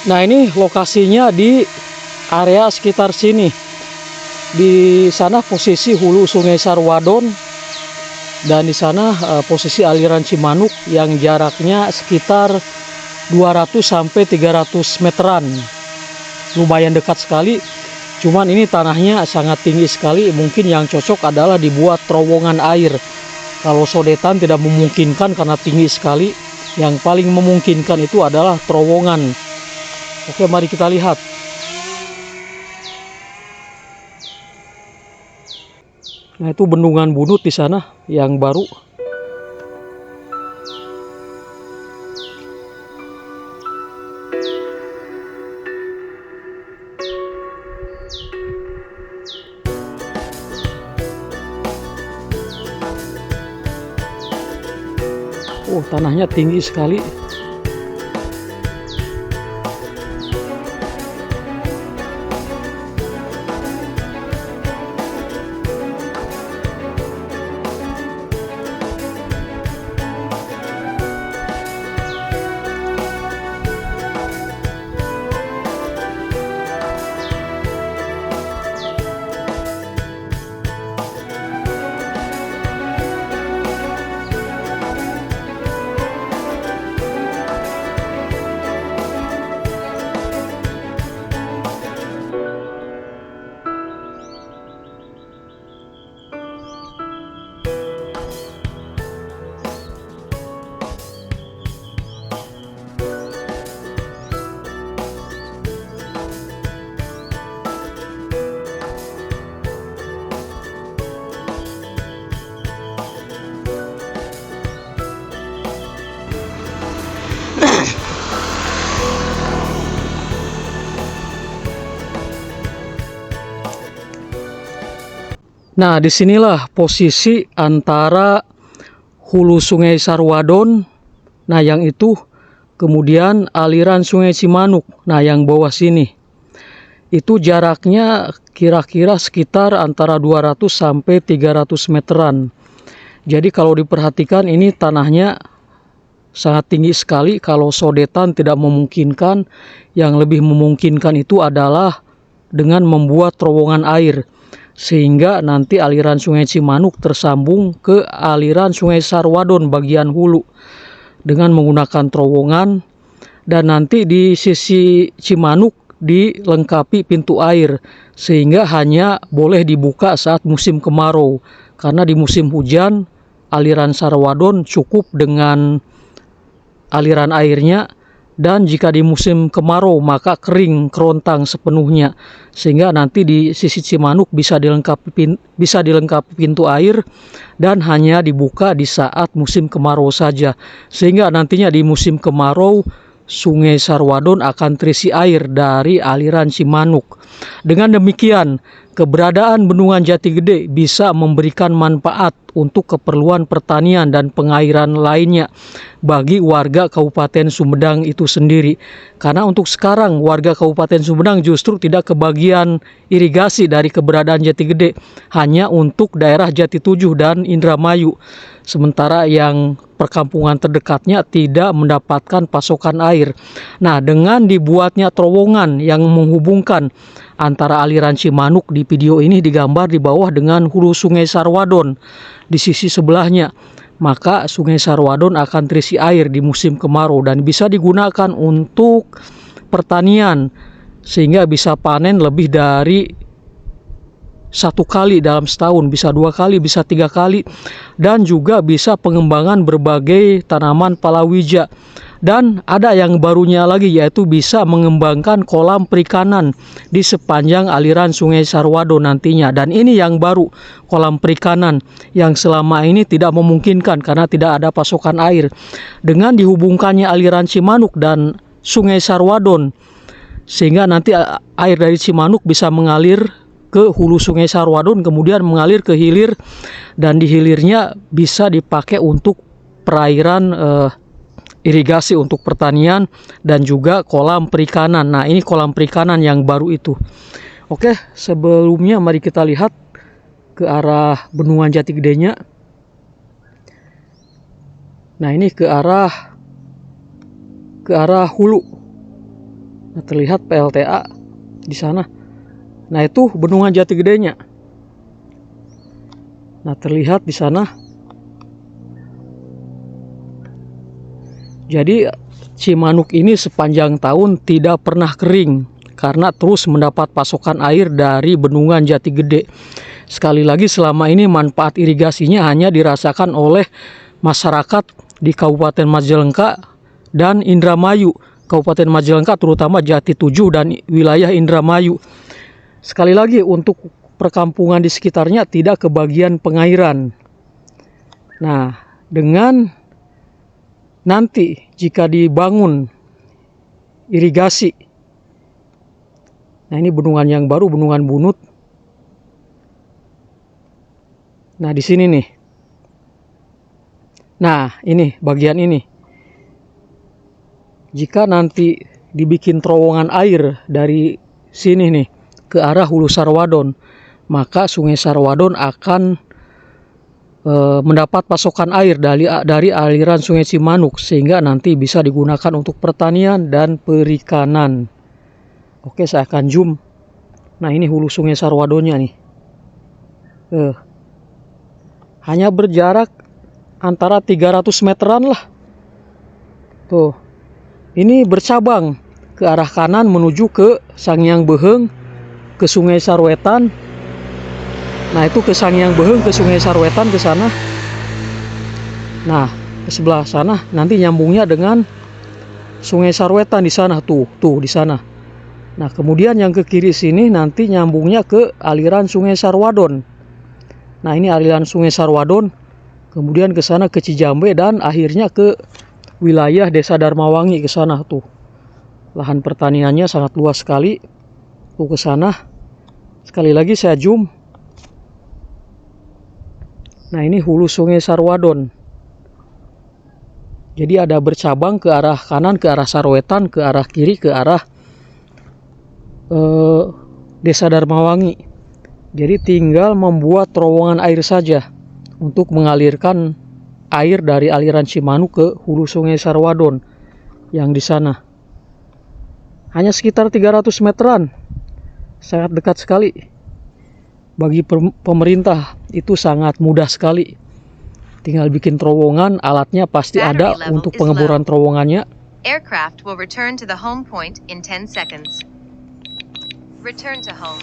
Nah, ini lokasinya di area sekitar sini. Di sana posisi hulu Sungai Sarwadon, dan di sana posisi aliran Cimanuk yang jaraknya sekitar 200 sampai 300 meteran. Lumayan dekat sekali. Cuman ini tanahnya sangat tinggi sekali. Mungkin yang cocok adalah dibuat terowongan air. Kalau sodetan tidak memungkinkan karena tinggi sekali. Yang paling memungkinkan itu adalah terowongan. Oke, mari kita lihat. Nah, itu bendungan Bunut di sana yang baru. Oh, tanahnya tinggi sekali. Nah, disinilah posisi antara hulu Sungai Sarwadon, nah yang itu, kemudian aliran Sungai Cimanuk, nah yang bawah sini. Itu jaraknya kira-kira sekitar antara 200 sampai 300 meteran. Jadi kalau diperhatikan ini tanahnya sangat tinggi sekali. Kalau sodetan tidak memungkinkan, yang lebih memungkinkan itu adalah dengan membuat terowongan air. Sehingga nanti aliran Sungai Cimanuk tersambung ke aliran Sungai Sarwadon bagian hulu dengan menggunakan terowongan, dan nanti di sisi Cimanuk dilengkapi pintu air sehingga hanya boleh dibuka saat musim kemarau, karena di musim hujan aliran Sarwadon cukup dengan aliran airnya, dan jika di musim kemarau maka kering kerontang sepenuhnya, sehingga nanti di sisi Cimanuk bisa dilengkapi pintu air dan hanya dibuka di saat musim kemarau saja, sehingga nantinya di musim kemarau Sungai Sarwadon akan terisi air dari aliran Cimanuk. Dengan demikian, keberadaan Bendungan Jati Gede bisa memberikan manfaat untuk keperluan pertanian dan pengairan lainnya bagi warga Kabupaten Sumedang itu sendiri. Karena untuk sekarang warga Kabupaten Sumedang justru tidak kebagian irigasi dari keberadaan Jati Gede, hanya untuk daerah Jati Tujuh dan Indramayu. Sementara yang perkampungan terdekatnya tidak mendapatkan pasokan air. Nah, dengan dibuatnya terowongan yang menghubungkan antara aliran Cimanuk, di video ini digambar di bawah, dengan hulu Sungai Sarwadon di sisi sebelahnya, maka Sungai Sarwadon akan terisi air di musim kemarau dan bisa digunakan untuk pertanian, sehingga bisa panen lebih dari 1 kali dalam setahun, bisa 2 kali, bisa 3 kali, dan juga bisa pengembangan berbagai tanaman palawija. Dan ada yang barunya lagi, yaitu bisa mengembangkan kolam perikanan di sepanjang aliran Sungai Sarwadon nantinya. Dan ini yang baru, kolam perikanan yang selama ini tidak memungkinkan karena tidak ada pasokan air. Dengan dihubungkannya aliran Cimanuk dan Sungai Sarwadon, sehingga nanti air dari Cimanuk bisa mengalir ke hulu Sungai Sarwadon, kemudian mengalir ke hilir, dan di hilirnya bisa dipakai untuk perairan irigasi untuk pertanian dan juga kolam perikanan. Nah, ini kolam perikanan yang baru itu. Oke, sebelumnya mari kita lihat ke arah Bendungan Jati Gedenya. Nah, ini ke arah hulu. Nah, terlihat PLTA di sana. Nah, itu bendungan Jati Gedenya. Nah, terlihat di sana. Jadi Cimanuk ini sepanjang tahun tidak pernah kering karena terus mendapat pasokan air dari bendungan Jati Gede. Sekali lagi, selama ini manfaat irigasinya hanya dirasakan oleh masyarakat di Kabupaten Majalengka dan Indramayu. Kabupaten Majalengka terutama Jati 7 dan wilayah Indramayu. Sekali lagi, untuk perkampungan di sekitarnya tidak kebagian pengairan. Nah, dengan nanti jika dibangun irigasi, nah ini bendungan yang baru, Bendungan Bunut. Nah, di sini nih. Nah, ini bagian ini. Jika nanti dibikin terowongan air dari sini nih ke arah Hulu Sarwadon, maka Sungai Sarwadon akan mendapat pasokan air dari aliran Sungai Cimanuk, sehingga nanti bisa digunakan untuk pertanian dan perikanan. Oke, saya akan zoom. Nah, ini hulu Sungai Sarwadonnya nih. Hanya berjarak antara 300 meteran lah. Tuh. Ini bercabang ke arah kanan menuju ke Sangiang Beheng, ke Sungai Sarwetan. Nah, itu ke Sangiang Beheng, ke Sungai Sarwetan, ke sana. Nah, ke sebelah sana nanti nyambungnya dengan Sungai Sarwetan di sana tuh di sana. Nah, kemudian yang ke kiri sini nanti nyambungnya ke aliran Sungai Sarwadon. Nah, ini aliran Sungai Sarwadon, kemudian ke sana ke Cijambe dan akhirnya ke wilayah Desa Darmawangi ke sana tuh. Lahan pertaniannya sangat luas sekali. Tuh ke sana. Sekali lagi saya zoom. Nah, ini hulu Sungai Sarwadon. Jadi ada bercabang ke arah kanan, ke arah Sarwetan, ke arah kiri, ke arah Desa Darmawangi. Jadi tinggal membuat terowongan air saja untuk mengalirkan air dari aliran Cimanuk ke hulu Sungai Sarwadon yang di sana. Hanya sekitar 300 meteran. Sangat dekat sekali. Bagi pemerintah itu sangat mudah sekali. Tinggal bikin terowongan, alatnya pasti ada untuk pengeboran terowongannya. Aircraft will return to the home point in 10 seconds. Return to home.